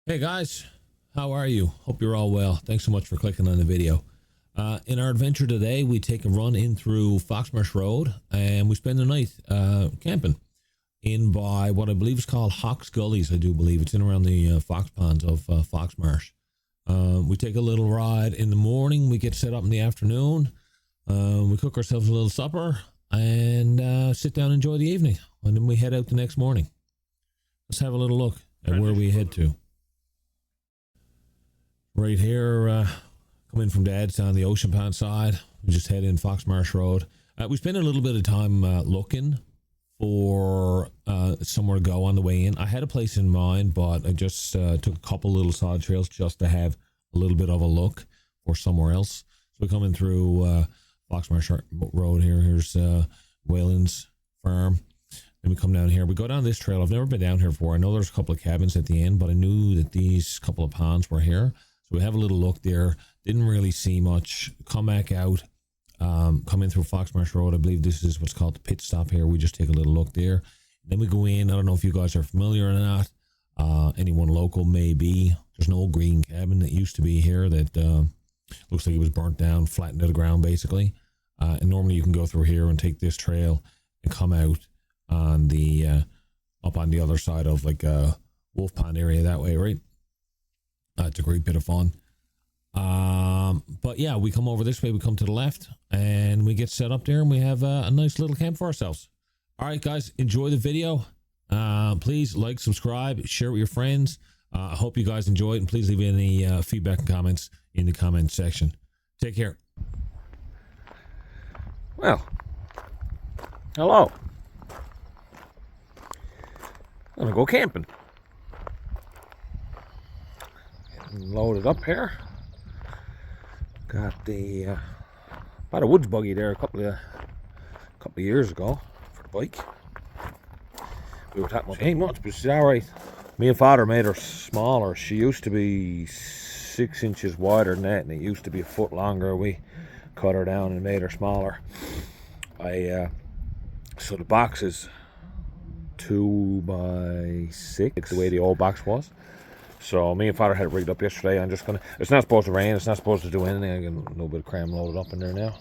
Hey guys, how are you? Hope you're all well. Thanks so much for clicking on the video. In our adventure today, we take a run in through Foxmarsh Road and we spend the night camping in by what I believe is called Hawks Gullies. I do believe it's in around the fox ponds of Foxmarsh. We take a little ride in the morning. We get set up in the afternoon. We cook ourselves a little supper and sit down and enjoy the evening. And then we head out the next morning. Let's have a little look at where we head to. Right here, coming from Dad's down the Ocean Pond side, we just head in Foxmarsh Road. We spent a little bit of time looking for somewhere to go on the way in. I had a place in mind, but I just took a couple little side trails just to have a little bit of a look for somewhere else. So we're coming through Foxmarsh Road here. Here's Whalen's farm. Then we come down here. We go down this trail. I've never been down here before. I know there's a couple of cabins at the end, but I knew that these couple of ponds were here. So we have a little look there. Didn't really see much. Come back out. Come in through Foxmarsh Road. I believe this is what's called the pit stop here. We just take a little look there. Then we go in. I don't know if you guys are familiar or not. Anyone local may be. There's an old green cabin that used to be here that looks like it was burnt down, flattened to the ground basically. And normally you can go through here and take this trail and come out on the up on the other side of like Wolf Pond area that way, right? It's a great bit of fun. But yeah, we come over this way, we come to the left and we get set up there and we have a nice little camp for ourselves. All right, guys, enjoy the video. Please like, subscribe, share it with your friends. I hope you guys enjoy it and please leave any feedback and comments in the comment section. Take care. Well, hello. I'm gonna go camping. Loaded up here. Got the bought a woods buggy there a couple of years ago for the bike. We were talking about 8 months, but she's all right. Me and Father made her smaller. She used to be 6 inches wider than that, and it used to be a foot longer. We cut her down and made her smaller. So the box is 2 by 6, the way the old box was. So me and Father had it rigged up yesterday. I'm just gonna. It's not supposed to rain. It's not supposed to do anything. I got a little bit of cram loaded up in there now.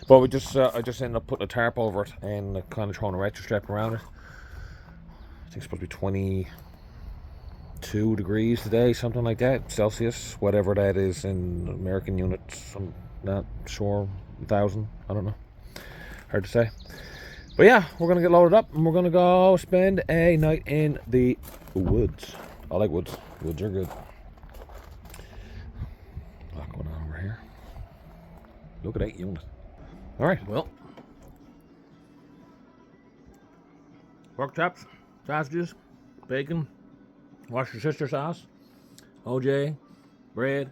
But we just, I just ended up putting a tarp over it and kind of throwing a retro strap around it. I think it's supposed to be 22 degrees today, something like that, Celsius, whatever that is in American units. I'm not sure. 1,000. I don't know. Hard to say. But yeah, we're gonna get loaded up and we're gonna go spend a night in the woods. I like woods. Woods are good. A lot going on over here. Look at that unit. Alright, well. Pork chops, sausages, bacon, Worcestershire sauce, OJ, bread,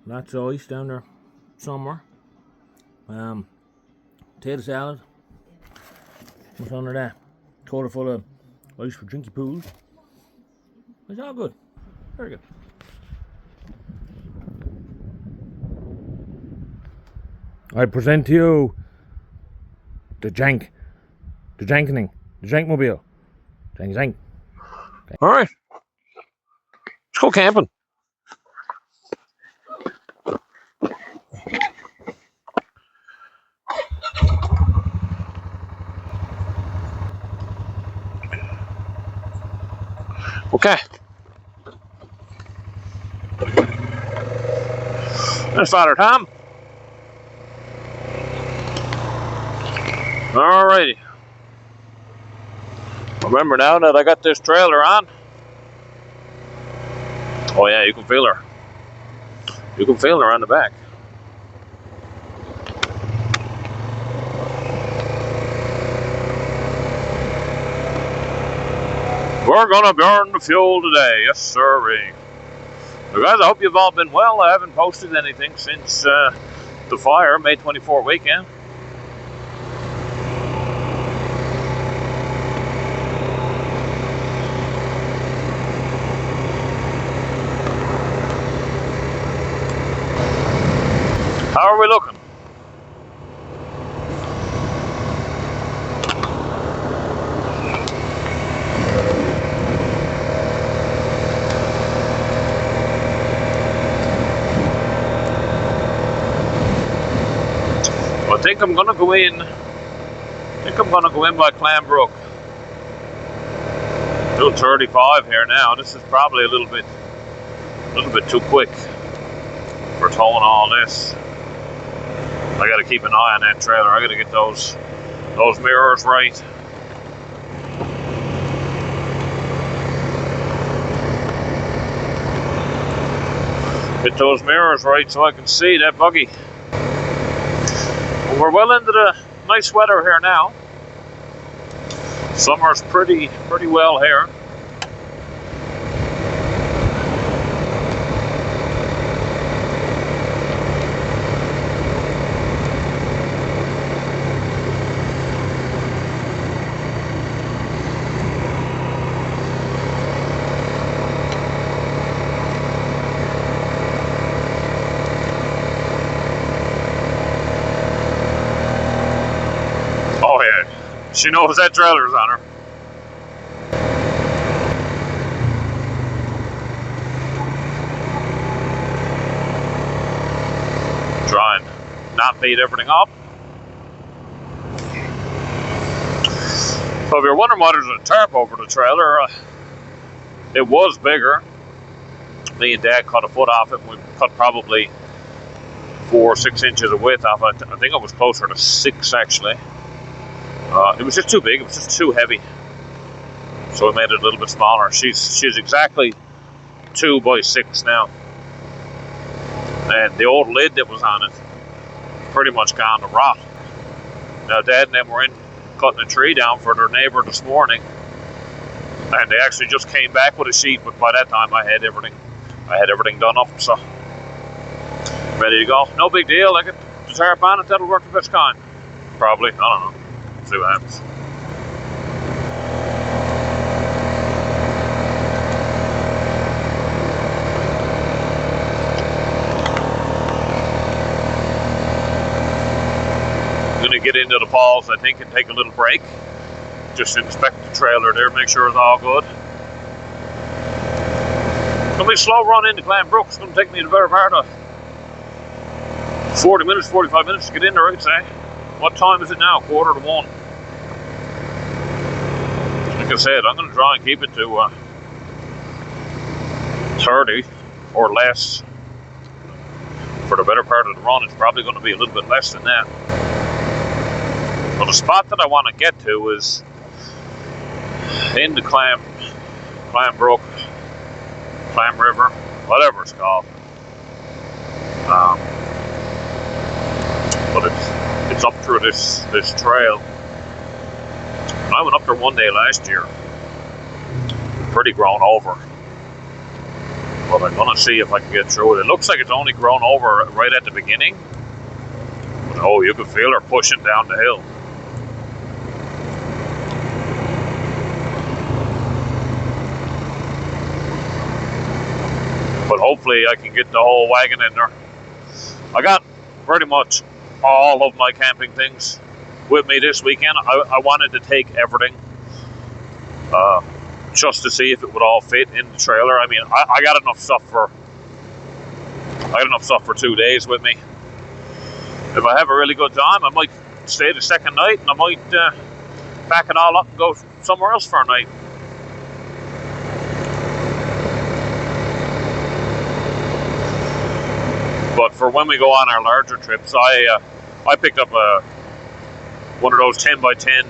lots of ice down there somewhere. Potato salad. What's under that? Quarter full of ice for drinky pools. It's all good. Very good. I present to you the Jankmobile. The Jankmobile. Jank. All right. Let's go camping. Okay. There's Father Tom. Alrighty. Remember now that I got this trailer on. Oh yeah, you can feel her. You can feel her on the back. We're gonna burn the fuel today, yes sirree. So guys, I hope you've all been well. I haven't posted anything since the fire, May 24 weekend. How are we looking? think I'm gonna go in. By Clanbrook. Doing 35 here now. This is probably a little bit too quick for towing all this. I gotta keep an eye on that trailer. I gotta get those mirrors right. Get those mirrors right so I can see that buggy. We're well into the nice weather here now. Summer's pretty well here. Oh yeah, she knows that trailer's on her. Try and not beat everything up. So if you're wondering why there's a tarp over the trailer, it was bigger. Me and Dad cut a foot off it. We cut probably 4 or 6 inches of width off it. I think it was closer to 6 actually. It was just too big. It was just too heavy. So we made it a little bit smaller. She's exactly 2 by 6 now. And the old lid that was on it pretty much gone to rot. Now Dad and them were in cutting a tree down for their neighbor this morning, and they actually just came back with a sheet, but by that time I had everything done up, so ready to go. No big deal. I get the tarp on it, that'll work the best kind. Probably. I don't know. See what happens. Get into the falls, I think, and take a little break. Just inspect the trailer there, make sure it's all good. It's gonna be a slow run into Clanbrook. It's gonna take me the better part of 40 minutes, 45 minutes to get in there, I'd say. What time is it now? 1:45. Like I said, I'm gonna try and keep it to 30 or less for the better part of the run. It's probably gonna be a little bit less than that. Well, the spot that I want to get to is in the Clanbrook, Clam River, whatever it's called. But it's up through this trail. And I went up there one day last year, pretty grown over. But I'm gonna see if I can get through it. It looks like it's only grown over right at the beginning. But oh, you can feel her pushing down the hill. But hopefully I can get the whole wagon in there. I got pretty much all of my camping things with me this weekend. I wanted to take everything just to see if it would all fit in the trailer. I mean, I got enough stuff for 2 days with me. If I have a really good time, I might stay the second night, and I might pack it all up and go somewhere else for a night. But for when we go on our larger trips, I picked up one of those 10 by 10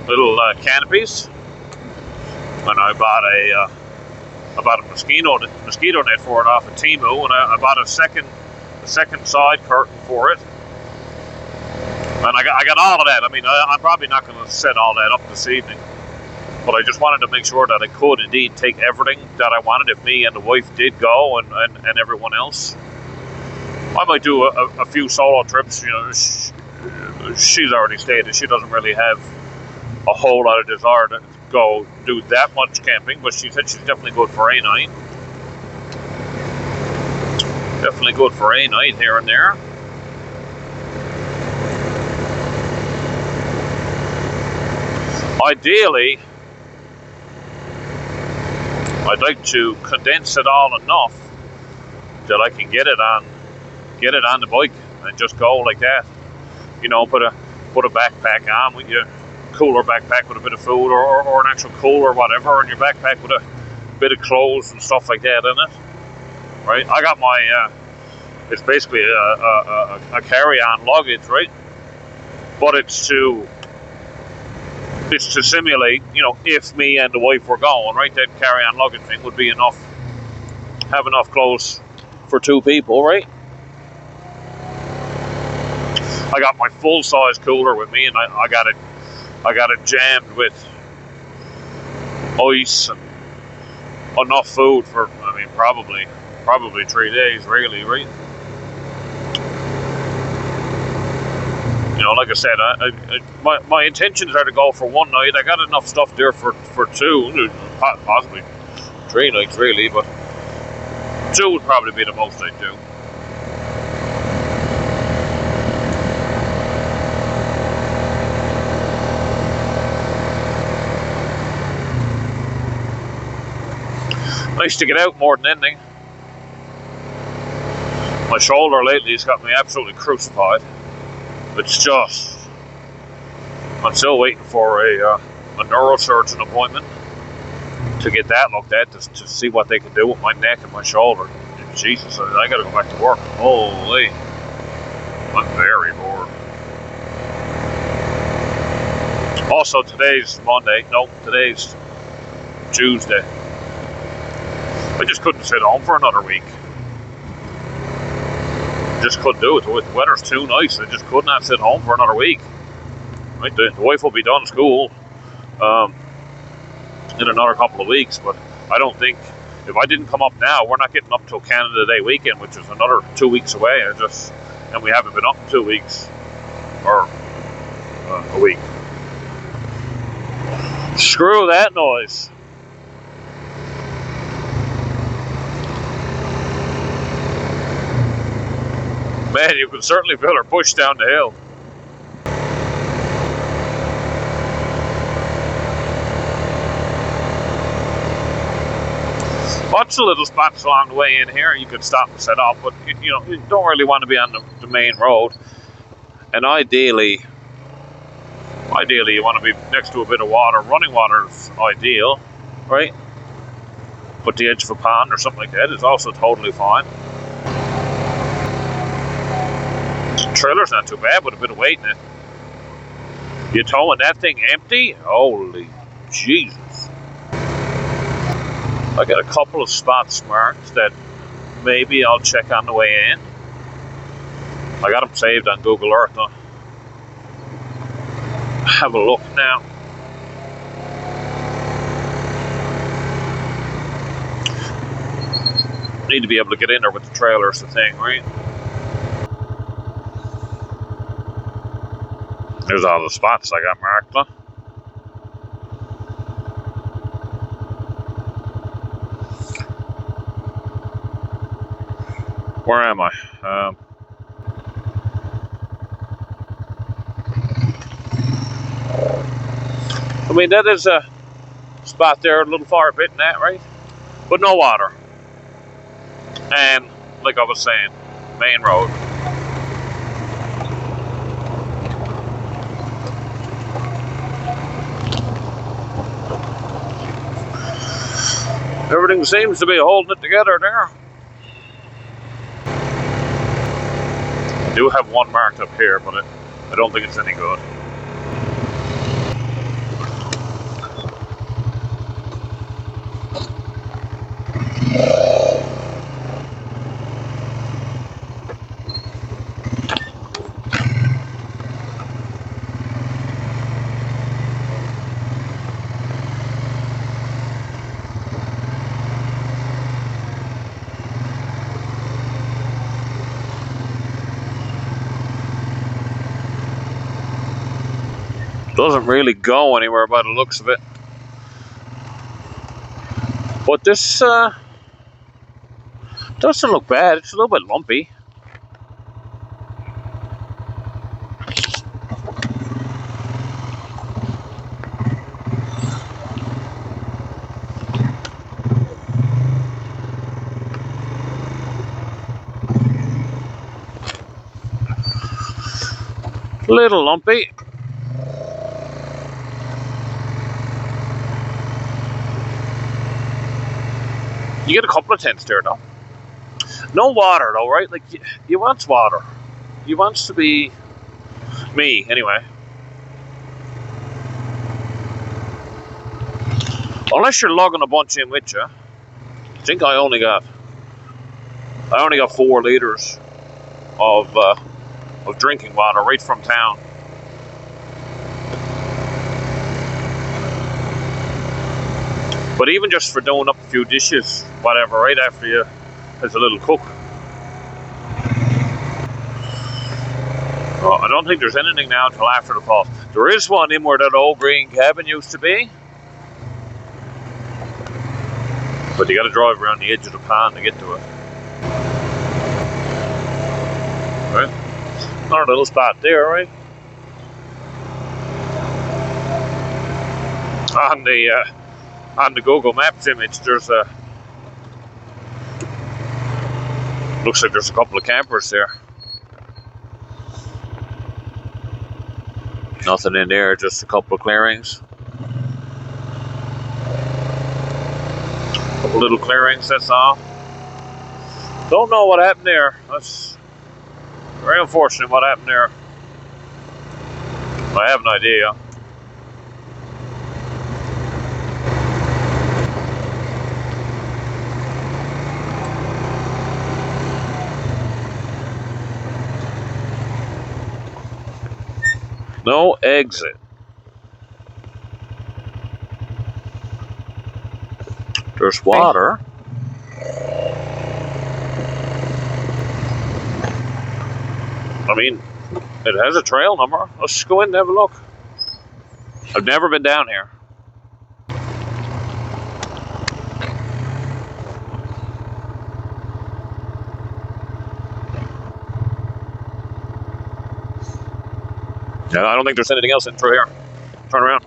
little canopies, and I bought a mosquito net for it off of Temu, and I bought a second side curtain for it, and I got all of that. I mean, I'm probably not going to set all that up this evening, but I just wanted to make sure that I could indeed take everything that I wanted if me and the wife did go, and everyone else. I might do a few solo trips. You know, she's already stated she doesn't really have a whole lot of desire to go do that much camping, but she said she's definitely good for a night. Definitely good for a night here and there. Ideally, I'd like to condense it all enough that I can get it on the bike and just go like that. put a backpack on with your cooler backpack with a bit of food or an actual cooler or whatever, and your backpack with a bit of clothes and stuff like that in it, right? I got my, it's basically a carry-on luggage, right? But it's to simulate, if me and the wife were going, right, that carry-on luggage thing would be enough, have enough clothes for 2 people, right? I got my full-size cooler with me, and I got it jammed with ice and enough food for, probably 3 days, really, right? Like I said, my intentions are to go for 1 night. I got enough stuff there for 2, possibly 3 nights, really, but 2 would probably be the most I'd do. Nice to get out more than anything. My shoulder lately has got me absolutely crucified. It's just, I'm still waiting for a neurosurgeon appointment to get that looked at, to see what they can do with my neck and my shoulder. Jesus, I gotta go back to work. Holy, I'm very bored. Also, today's Monday. Nope, today's Tuesday. I just couldn't sit home for another week. Just couldn't do it. The weather's too nice. I just could not sit home for another week. Right, the wife will be done school in another couple of weeks, but I don't think, if I didn't come up now, we're not getting up till Canada Day weekend, which is another 2 weeks away. And we haven't been up in 2 weeks, or a week. Screw that noise. Man, you can certainly feel her push down the hill. Lots of little spots along the way in here you could stop and set up, but you don't really want to be on the main road. And ideally you want to be next to a bit of water. Running water is ideal, right? But the edge of a pond or something like that is also totally fine. Trailer's not too bad with a bit of weight in it. You're towing that thing empty? Holy Jesus. I got a couple of spots marked that maybe I'll check on the way in. I got them saved on Google Earth. I'll have a look now. Need to be able to get in there with the trailer is the thing, right? There's all the spots I got marked, huh? Where am I? That is a spot there, a little far bit in that, right? But no water. And, like I was saying, main road. Everything seems to be holding it together there. I do have one marked up here, but I don't think it's any good. Doesn't really go anywhere by the looks of it. But this doesn't look bad. It's a little bit lumpy. Little lumpy. You get a couple of tents there, though. No water, though, right? Like, you want water. You want to be... Me, anyway. Unless you're lugging a bunch in with you. I think I only got 4 litres of drinking water right from town. But even just for doing up a few dishes, whatever, right after you, as a little cook. Oh, I don't think there's anything now until after the pause. There is one in where that old green cabin used to be. But you got to drive around the edge of the pond to get to it. Right? Another little spot there, right? On the Google Maps image, there's a... Looks like there's a couple of campers there. Nothing in there, just a couple of clearings. Couple little clearings, that's all. Don't know what happened there. That's very unfortunate what happened there. I have an idea. No exit. There's water. I mean, it has a trail number. Let's go in and have a look. I've never been down here. Yeah, I don't think there's anything else in through here. Turn around.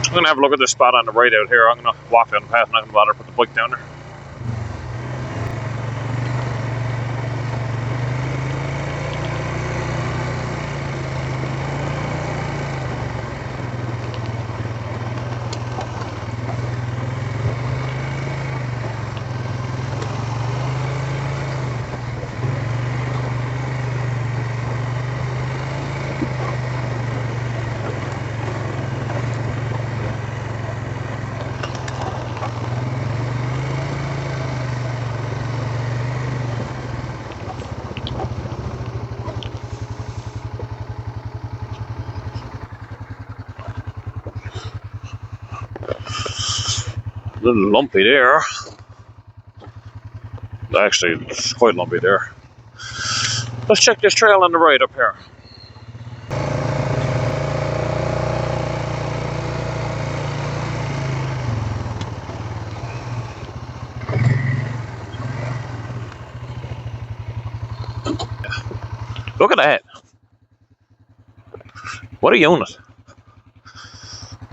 I'm gonna have a look at this spot on the right out here. I'm gonna walk down the path, I'm not gonna bother to put the bike down there. A little lumpy there. Actually, it's quite lumpy there. Let's check this trail on the right up here. Look at that. What a unit.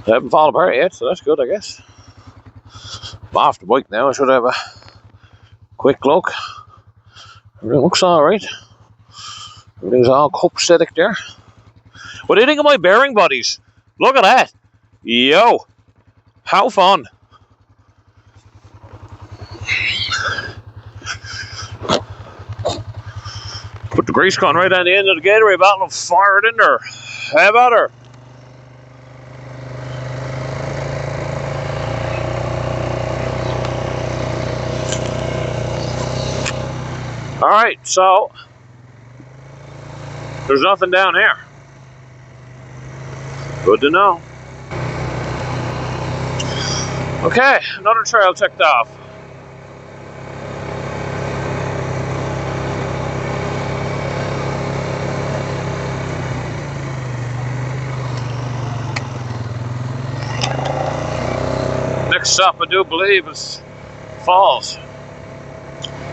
They haven't fallen apart yet, so that's good, I guess. I'm off the bike now. I should have a quick look. Everything looks alright. Everything's all copacetic there. What do you think of my bearing buddies? Look at that. Yo. How fun. Put the grease gun right on the end of the Gatorade bottle and fire it in there. How about her? Alright, so there's nothing down here. Good to know. Okay, another trail checked off. Next stop, I do believe, is Falls.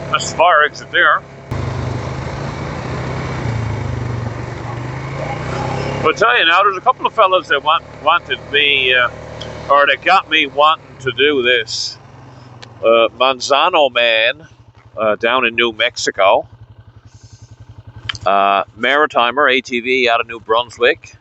That's the fire exit there. But I tell you now, there's a couple of fellas that wanted me, or that got me wanting to do this. Manzano Man down in New Mexico. Maritimer ATV out of New Brunswick.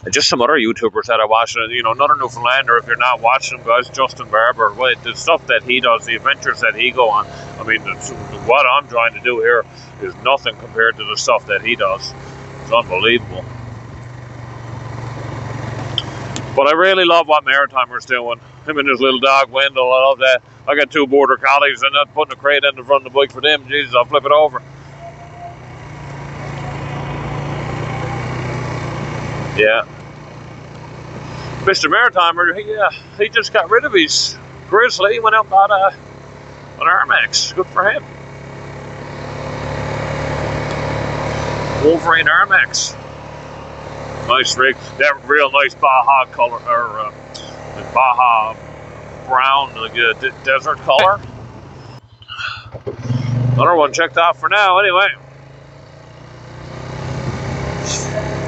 And just some other YouTubers that I watch. Another Newfoundlander, if you're not watching them, guys, Justin Barber. The stuff that he does, the adventures that he go on. I mean, what I'm trying to do here is nothing compared to the stuff that he does. It's unbelievable. But I really love what Maritimer's doing. Him and his little dog, Wendell, I love that. I got 2 border collies, and I'm putting a crate in the front of the bike for them. Jesus, I'll flip it over. Yeah. Mr. Maritimer, he just got rid of his Grizzly. He went out and bought an Armax. Good for him. Wolverine Armax. Nice rig. That real nice Baja color, or Baja brown, like a desert color. Another one checked off for now, anyway.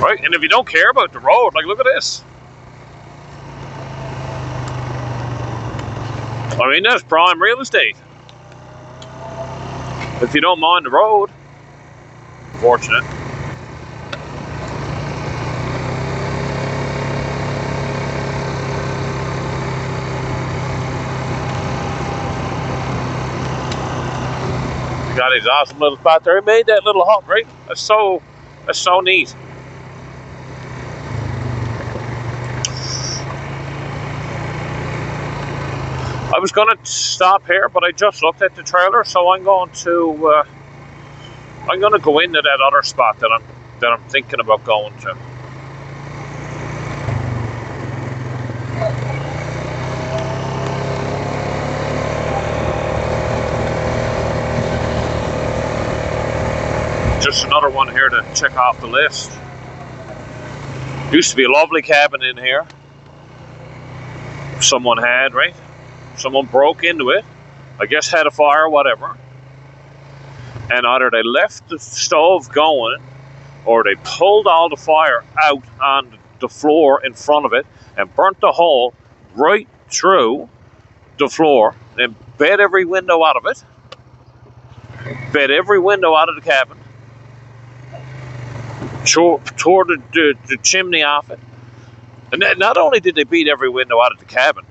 Right, and if you don't care about the road, like, look at this. I mean, that's prime real estate. If you don't mind the road, fortunate. Got his awesome little spot there. He made that little hut, right? That's so neat. I was going to stop here, but I just looked at the trailer, so I'm going to go into that other spot that I'm thinking about going to. Just another one here to check off the list. Used to be a lovely cabin in here. Someone had, right? Someone broke into it. I guess had a fire, whatever. And either they left the stove going, or they pulled all the fire out on the floor in front of it and burnt the hole right through the floor and bed every window out of it. Bed every window out of the cabin. Tore the chimney off it. And then not only did they beat every window out of the cabin,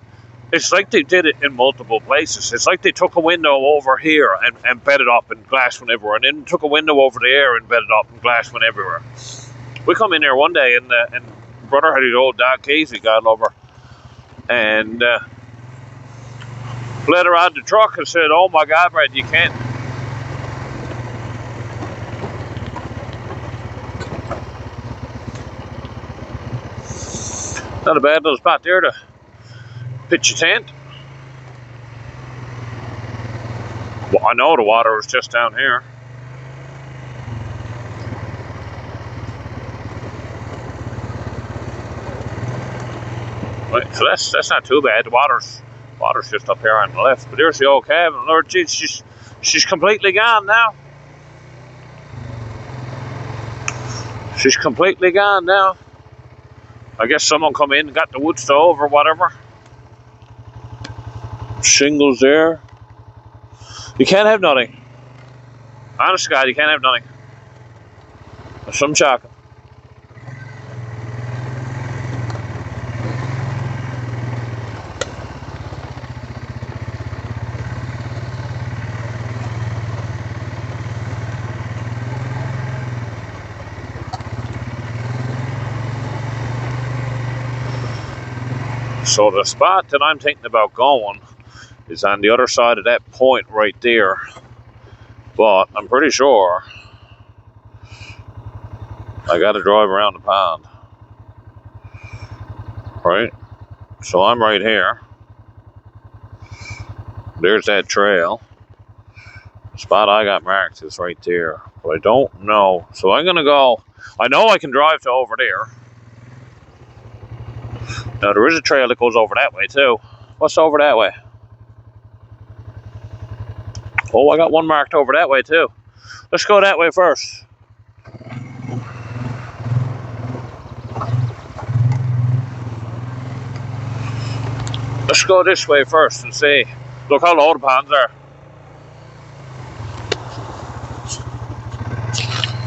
it's like they did it in multiple places. It's like they took a window over here and bed it up and glass went everywhere, and then took a window over there and bed it up and glass went everywhere. We come in there one day, and brother had his old dog Casey got over and let her out of the truck and said, "Oh my God, Brad, you can't." Not a bad little spot there to pitch your tent. Well, I know the water was just down here. Right, so that's not too bad. The water's just up here on the left. But there's the old cabin. Lord Jesus, she's completely gone now. She's completely gone now. I guess someone come in and got the wood stove or whatever. Shingles there. You can't have nothing. Honest to God, you can't have nothing. There's some chocolate. So the spot that I'm thinking about going is on the other side of that point right there. But I'm pretty sure I got to drive around the pond. Right? So I'm right here. There's that trail. The spot I got marked is right there. But I don't know. So I'm going to go. I know I can drive to over there. Now there is a trail that goes over that way too. What's over that way? Oh, I got one marked over that way too. Let's go that way first. Let's go this way first and see. Look how low the ponds are.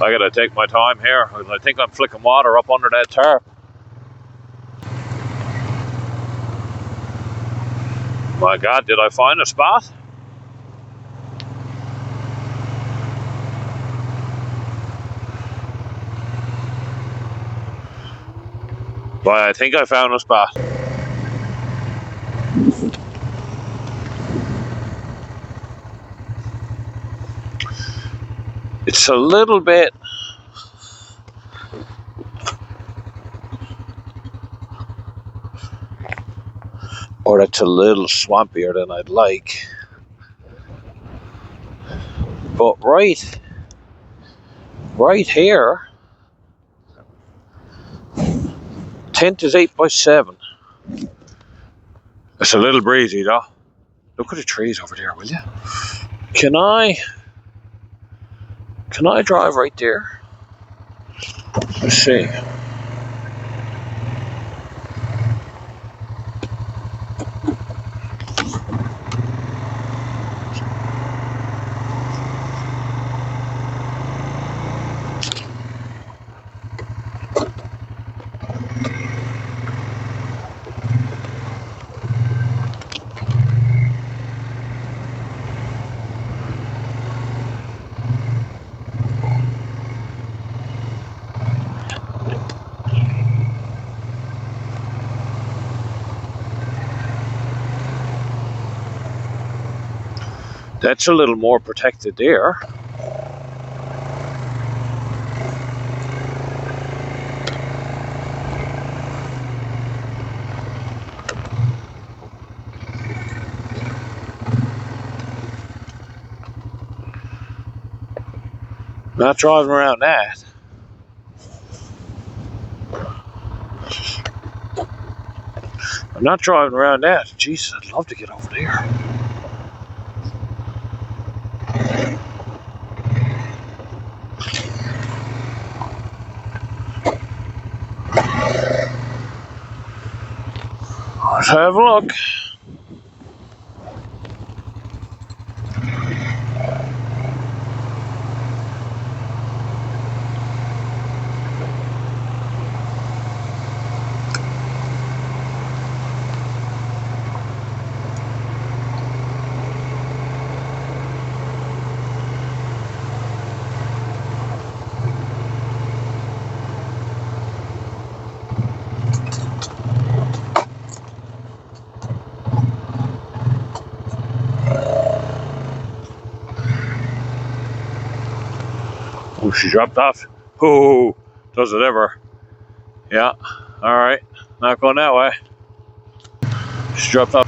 I gotta take my time here. I think I'm flicking water up under that tarp. My God, did I find a spot? Well, I think I found a spot. It's a little bit or it's a little swampier than I'd like. But right here, tent is 8x7. It's a little breezy though. Look at the trees over there, will you? Can I drive right there? Let's see. That's a little more protected there. Not driving around that. I'm not driving around that. Jesus, I'd love to get over there. Let's have a look. Oh, she dropped off. Oh, does it ever? Yeah. All right. Not going that way. She dropped off.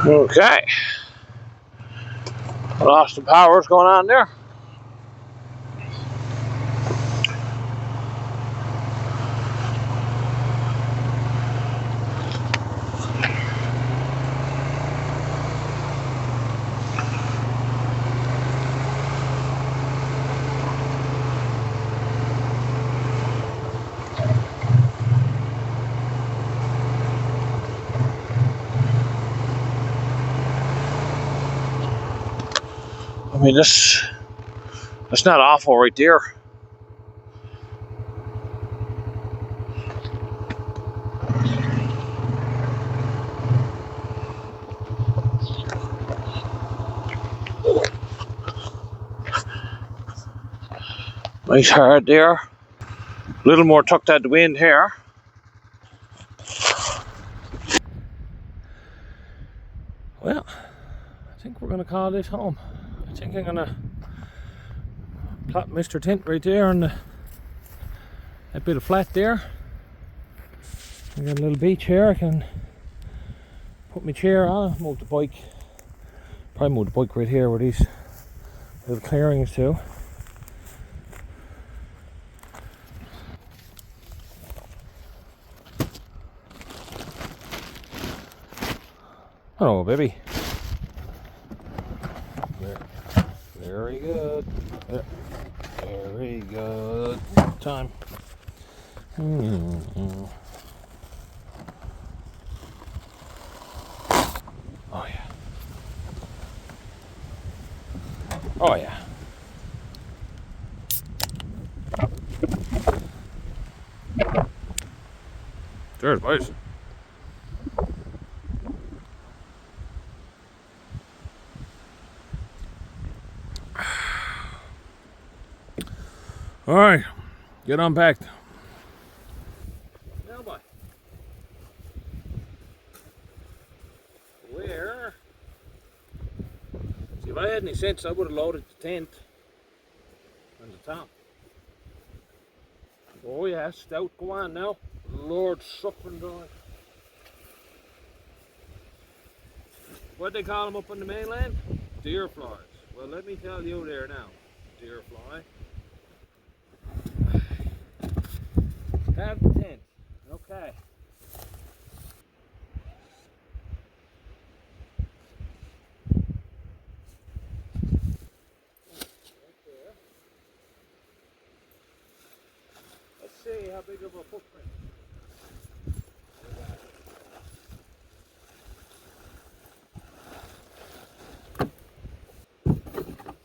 Okay. Lost the power. What's going on there? I mean, that's not awful right there. Nice hard there. A little more tucked at the wind here. Well, I think we're going to call this home. I think I'm going to plot Mr. Tent right there on that bit of flat there. I got a little beach here. I can put my chair on, move the bike. Probably move the bike right here where these little clearings too. Hello, baby. Very good. Very good. Time. Oh yeah. Oh yeah. Cheers, boys. All right, get unpacked. Now, boy. Where? See, if I had any sense, I would have loaded the tent on the top. Oh yeah, stout. Go on now. Lord suffering dog. What they call them up on the mainland? Deer flies. Well, let me tell you there now. Deer fly. Have the tent. Okay. Let's see how big of a footprint.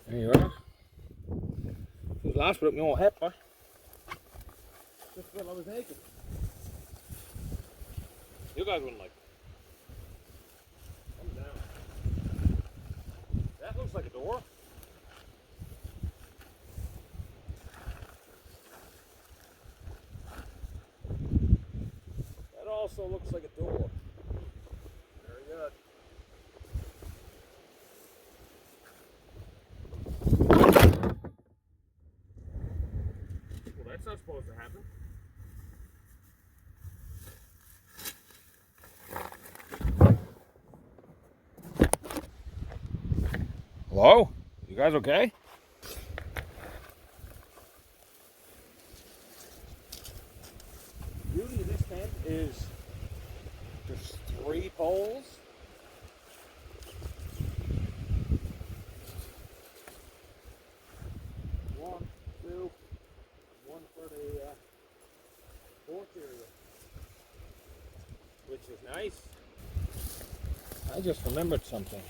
There you are. This last bit of my own hat, boy. Just what I was naked. You guys wouldn't like it. Come down. That looks like a door. That also looks like a door. Very good. Well, that's not supposed to happen. Hello? You guys okay? The beauty of this tent is there's 3 poles. One, two, one for the porch area, which is nice. I just remembered something.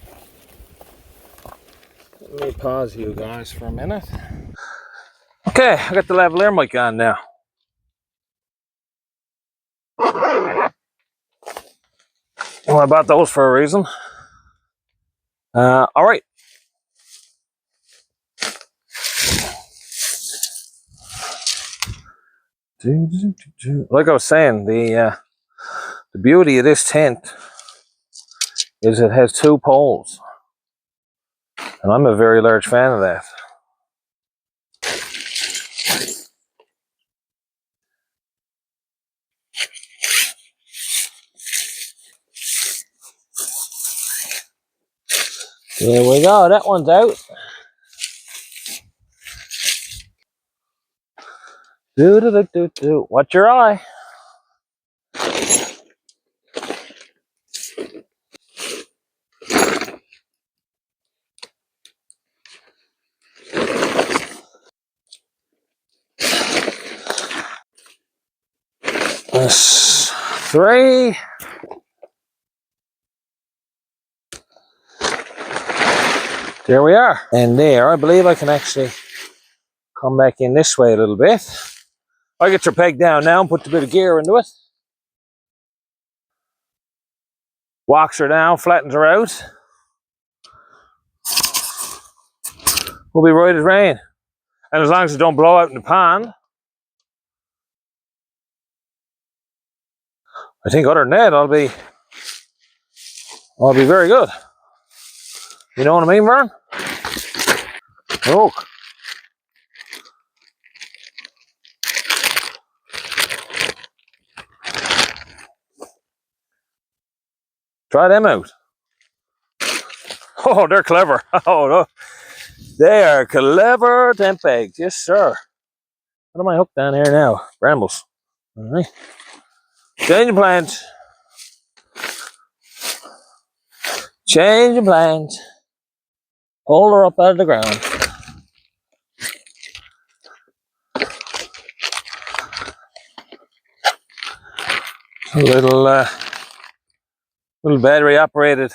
Let me pause you guys for a minute. Okay, I got the lavalier mic on now. Well, I bought those for a reason. All right. Like I was saying, the beauty of this tent is it has 2 poles, and I'm a very large fan of that. There we go. That one's out. Watch your eye. That's 3. There we are. And there, I believe I can actually come back in this way a little bit. I get your peg down now and put a bit of gear into it. Walks her down, flattens her out. We'll be right as rain. And as long as it don't blow out in the pond, I think other than that, I'll be very good. You know what I mean, Vern? Oh. Try them out. Oh, they're clever. Oh, no. They are clever tent pegs. Yes, sir. What am I hooked down here now? Brambles. All right. Change of plans. Change of plans. Pull her up out of the ground. A little battery operated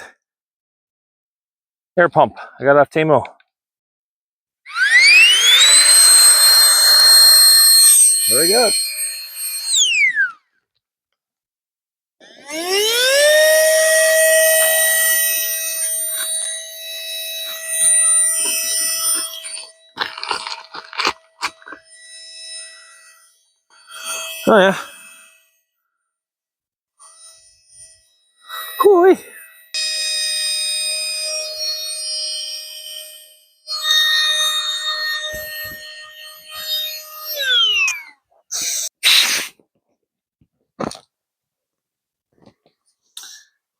air pump. I got off Timo. Very good. Oh yeah. Cool.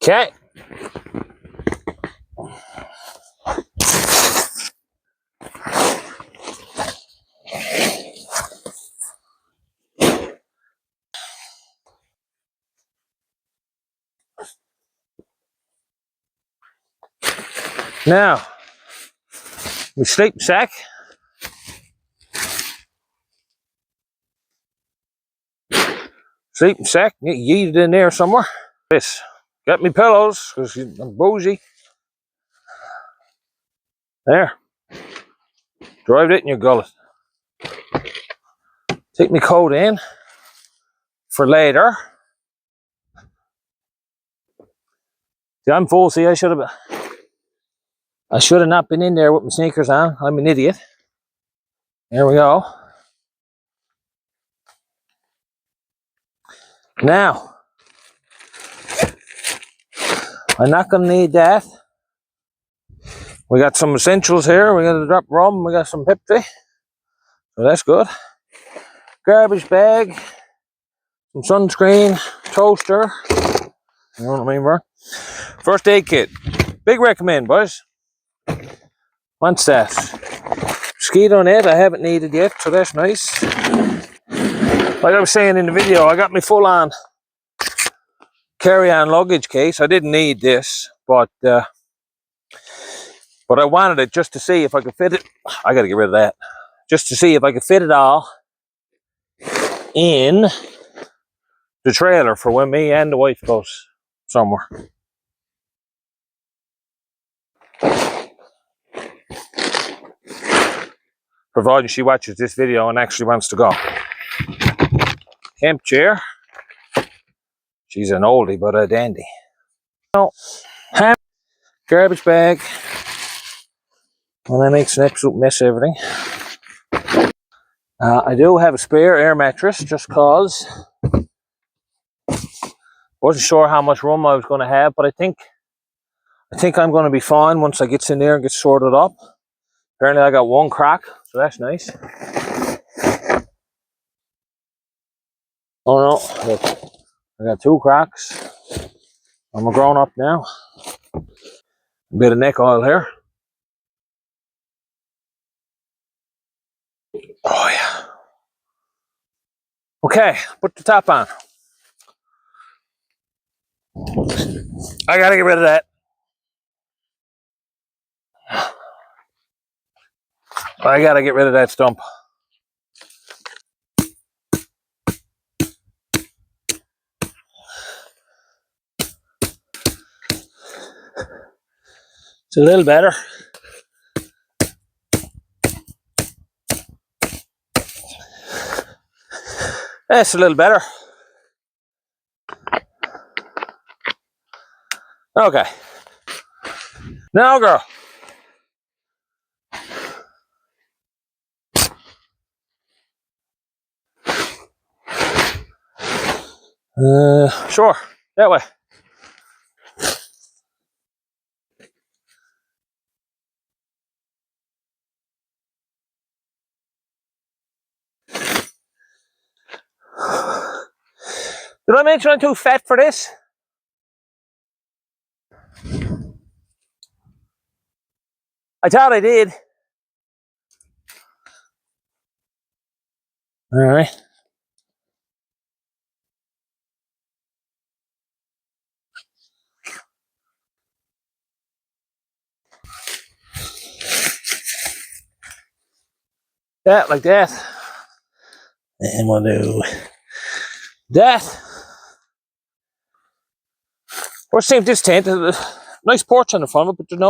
Okay. Now, we sleep sack. Sleeping sack, get yeeted in there somewhere. This, got me pillows, because I'm bougie. There. Drive it in your gullet. Take my coat in for later. See, I'm full, see, I should have not been in there with my sneakers on. I'm an idiot. There we go. Now, I'm not going to need that. We got some essentials here. We got a drop rum. We got some Pepsi. So that's good. Garbage bag. Some sunscreen. Toaster. You know what I mean, bro? First aid kit. Big recommend, boys. What's that? Mosquito net I haven't needed yet, so that's nice. Like I was saying in the video, I got my full-on carry-on luggage case. I didn't need this, but I wanted it just to see if I could fit it. I gotta get rid of that. Just to see if I could fit it all in the trailer for when me and the wife goes somewhere. Provided she watches this video and actually wants to go. Camp chair. She's an oldie but a dandy. Garbage bag. Well, that makes an absolute mess of everything. I do have a spare air mattress just cause. Wasn't sure how much room I was going to have, but I think I'm going to be fine once I get in there and get sorted up. Apparently I got one crack, so that's nice. Oh no, I got two cracks. I'm a grown up now. A bit of neck oil here. Oh yeah. Okay, put the top on. I gotta get rid of that. I gotta get rid of that stump. It's a little better. That's a little better. Okay. Now, girl. Sure. That way. Did I mention I'm too fat for this? I thought I did. All right. that like that. And we'll do that. What's the same with this tent? Nice porch on the front of it, but there's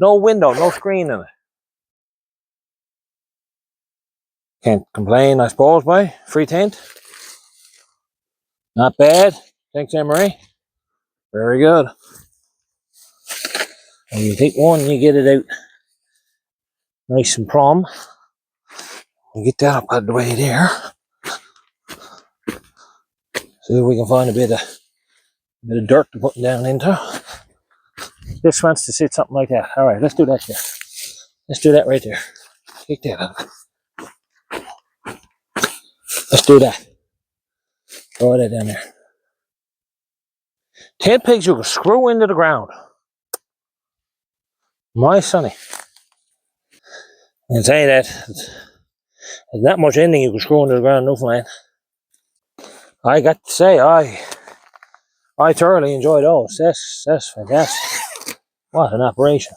no window, no screen in it. Can't complain, I suppose, boy. Free tent. Not bad. Thanks, Emery. Very good. And you take one, you get it out nice and plumb. You get that up out of the way there. See if we can find a bit of dirt to put down into. This wants to sit something like that. All right, let's do that there. Let's do that right there. Take that out. Let's do that. Throw that down there. Tent pegs you can screw into the ground. My sonny. I can say that there's not much ending you can screw into the ground in Newfoundland. I got to say, I thoroughly enjoy those. That's fantastic. What an operation.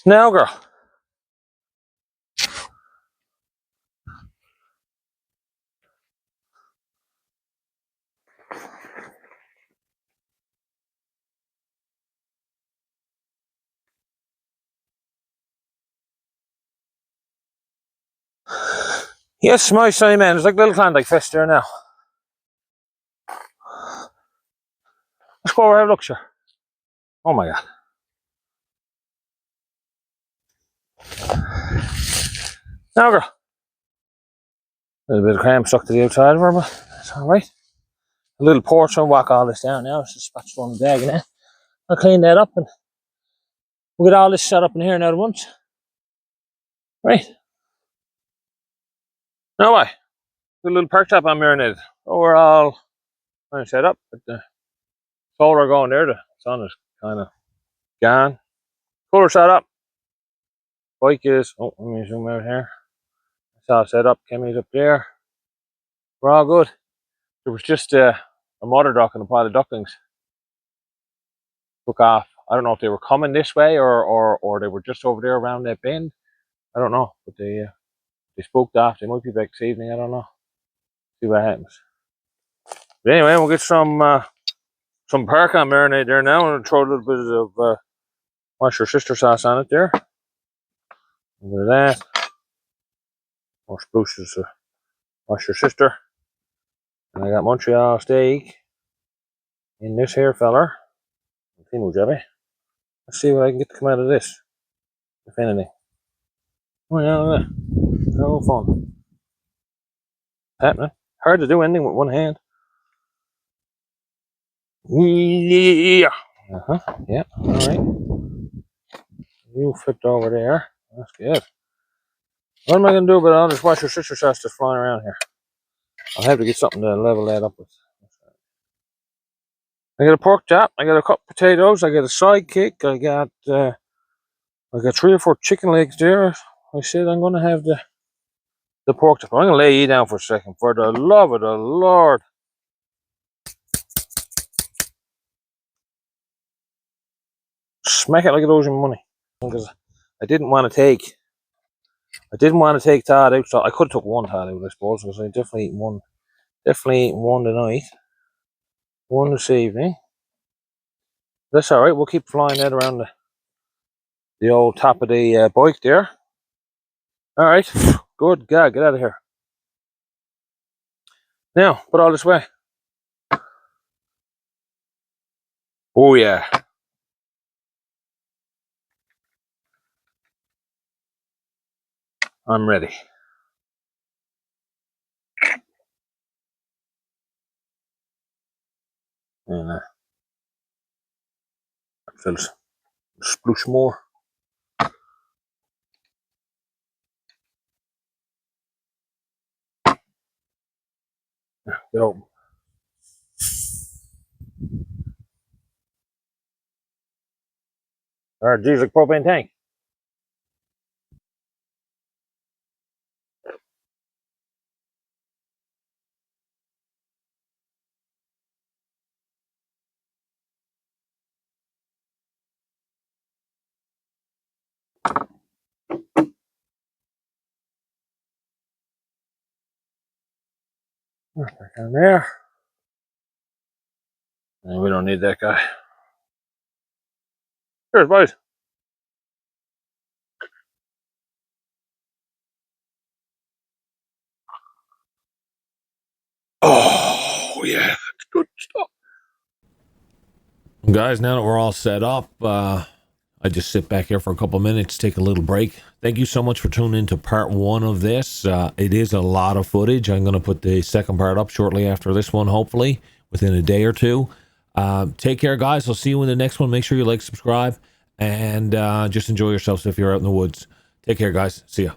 Now, girl. Yes, my sonny man. There's like a little Klondike fest there now. Let's go over and have a look, sure. Oh my God. Now, girl. A little bit of cram stuck to the outside of her, but that's alright. A little porch, I'll walk all this down now. It's just spatched on the bag and that. I'll clean that up and we'll get all this set up in here now at once. Right. Now why? Got a little perk top on marinated. Oh, we're all kind of set up, but the solar going there, the sun is kind of gone. Cooler set up. Bike is, oh, let me zoom out here. It's all set up. Kemi's up there. We're all good. There was just a mother duck and a pile of ducklings. Took off. I don't know if they were coming this way or they were just over there around that bend. I don't know, but they spooked off. They might be back this evening. I don't know. See what happens. But anyway, we'll get some park on marinade there now and throw a little bit of wash your sister sauce on it there. A bit of that. More spruces to wash your sister. And I got Montreal steak in this here feller. Timo Jebby. Let's see what I can get to come out of this. If anything. Oh yeah, look at that. No fun. Happening. Hard to do anything with one hand. Yeah. Yeah. Alright. You flipped over there. That's good. What am I going to do about all this wash your sister sauce that's flying around here? I'll have to get something to level that up with. I got a pork chop. I got a couple potatoes. I got a sidekick. I got 3 or 4 chicken legs there. I said I'm going to have the pork chop. I'm going to lay you down for a second. For the love of the Lord. Smack it like it owes you money. Because I didn't want to take Todd out. So I could have took one Todd out, I suppose, because I definitely eaten one. Definitely eaten one tonight. One this evening. That's alright. We'll keep flying that around the old top of the bike there. Alright. Good God, get out of here. Now, put all this away. Oh yeah. I'm ready. And fills sploosh more. Get open. Alright, geez, like propane tank. Down there. And we don't need that guy. Cheers, boys. Oh, yeah. That's good stuff. Guys, now that we're all set up, I just sit back here for a couple minutes, take a little break. Thank you so much for tuning in to part 1 of this. It is a lot of footage. I'm going to put the second part up shortly after this one, hopefully, within a day or two. Take care, guys. I'll see you in the next one. Make sure you like, subscribe, and just enjoy yourselves if you're out in the woods. Take care, guys. See ya.